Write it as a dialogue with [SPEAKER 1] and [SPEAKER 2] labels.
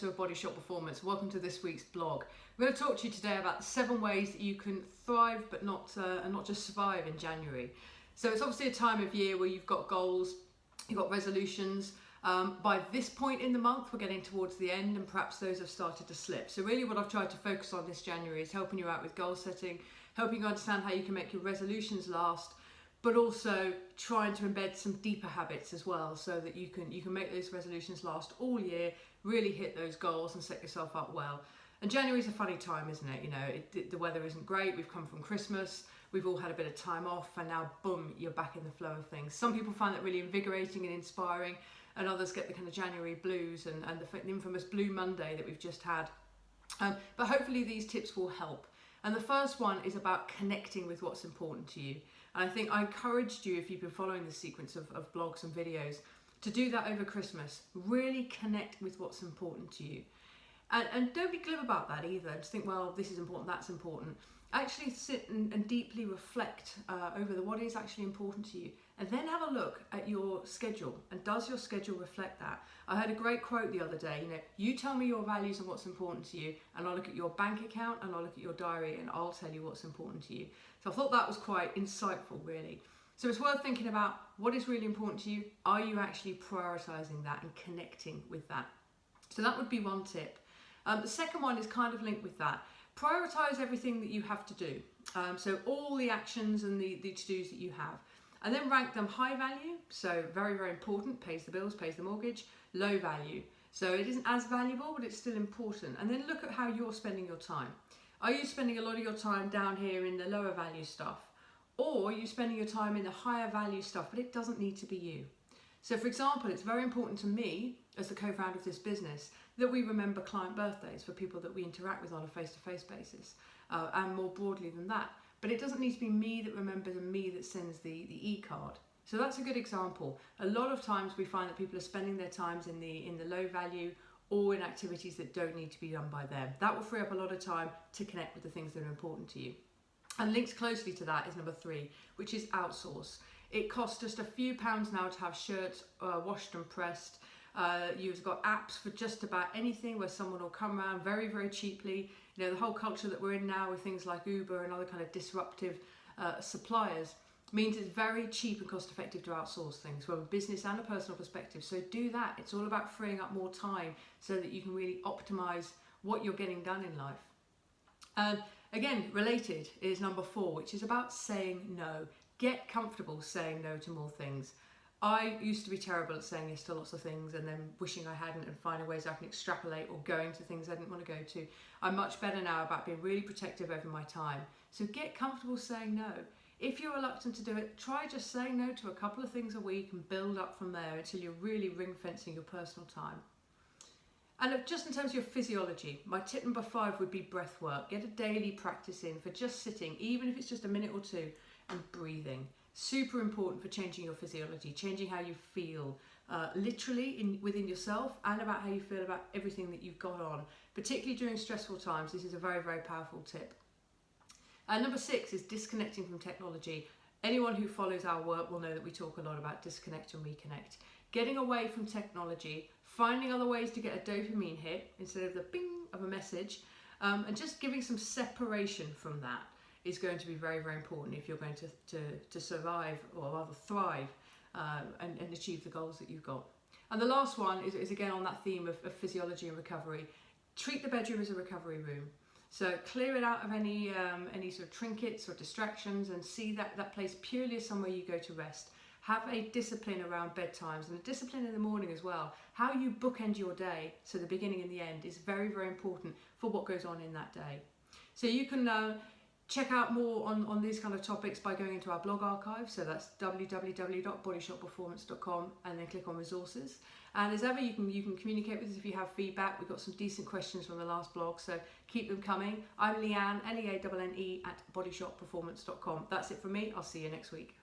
[SPEAKER 1] investor of Bodyshot Performance. Welcome to this week's blog. We're going to talk to you today about 7 ways that you can thrive but not just survive in January. So it's obviously a time of year where you've got goals, you've got resolutions. By this point in the month, we're getting towards the end and perhaps those have started to slip. So really what I've tried to focus on this January is helping you out with goal setting, helping you understand how you can make your resolutions last, but also trying to embed some deeper habits as well so that you can make those resolutions last all year, really hit those goals and set yourself up well. And January's a funny time, isn't it? You know, the weather isn't great, we've come from Christmas, we've all had a bit of time off, and now boom, you're back in the flow of things. Some people find that really invigorating and inspiring, and others get the kind of January blues and the infamous Blue Monday that we've just had. But hopefully these tips will help. And the first one is about connecting with what's important to you. And I think I encouraged you, if you've been following this sequence of blogs and videos, to do that over Christmas. Really connect with what's important to you. And don't be glib about that either. Just think, well, this is important, that's important. Actually sit and deeply reflect over what is actually important to you. And then have a look at your schedule. And does your schedule reflect that? I heard a great quote the other day, you tell me your values and what's important to you, and I'll look at your bank account and I'll look at your diary and I'll tell you what's important to you. So I thought that was quite insightful, really. So it's worth thinking about what is really important to you. Are you actually prioritizing that and connecting with that? So that would be one tip. The second one is kind of linked with that. Prioritize everything that you have to do. So all the actions and the to-dos that you have. And then rank them high value, so very, very important, pays the bills, pays the mortgage. Low value, so it isn't as valuable, but it's still important. And then look at how you're spending your time. Are you spending a lot of your time down here in the lower value stuff? Or are you spending your time in the higher value stuff, but it doesn't need to be you? So for example, it's very important to me, as the co-founder of this business, that we remember client birthdays for people that we interact with on a face-to-face basis, and more broadly than that. But it doesn't need to be me that remembers and me that sends the e-card. So that's a good example. A lot of times we find that people are spending their times in the low value or in activities that don't need to be done by them. That will free up a lot of time to connect with the things that are important to you. And linked closely to that is number 3, which is outsource. It costs just a few pounds now to have shirts washed and pressed. You've got apps for just about anything where someone will come around very, very cheaply. The whole culture that we're in now with things like Uber and other kind of disruptive suppliers means it's very cheap and cost effective to outsource things from a business and a personal perspective. So do that. It's all about freeing up more time so that you can really optimize what you're getting done in life. And again, related is number 4, which is about saying no. Get comfortable saying no to more things. I used to be terrible at saying yes to lots of things and then wishing I hadn't and finding ways I can extrapolate or going to things I didn't want to go to. I'm much better now about being really protective over my time. So get comfortable saying no. If you're reluctant to do it, try just saying no to a couple of things a week and build up from there until you're really ring fencing your personal time. And just in terms of your physiology, my tip number 5 would be breath work. Get a daily practice in for just sitting, even if it's just a minute or 2, and breathing. Super important for changing your physiology, changing how you feel, literally within yourself and about how you feel about everything that you've got on. Particularly during stressful times, this is a very, very powerful tip. Number 6 is disconnecting from technology. Anyone who follows our work will know that we talk a lot about disconnect and reconnect. Getting away from technology, finding other ways to get a dopamine hit instead of the bing of a message, and just giving some separation from that is going to be very, very important if you're going to survive, or rather thrive, and achieve the goals that you've got. And the last one is again on that theme of physiology and recovery. Treat the bedroom as a recovery room. So clear it out of any sort of trinkets or distractions and see that place purely as somewhere you go to rest. Have a discipline around bedtimes and a discipline in the morning as well. How you bookend your day, so the beginning and the end, is very, very important for what goes on in that day. So you can check out more on these kind of topics by going into our blog archive. So that's www.bodyshotperformance.com, and then click on resources. And as ever, you can communicate with us if you have feedback. We've got some decent questions from the last blog, so keep them coming. I'm Leanne, Leanne, @bodyshotperformance.com. That's it from me. I'll see you next week.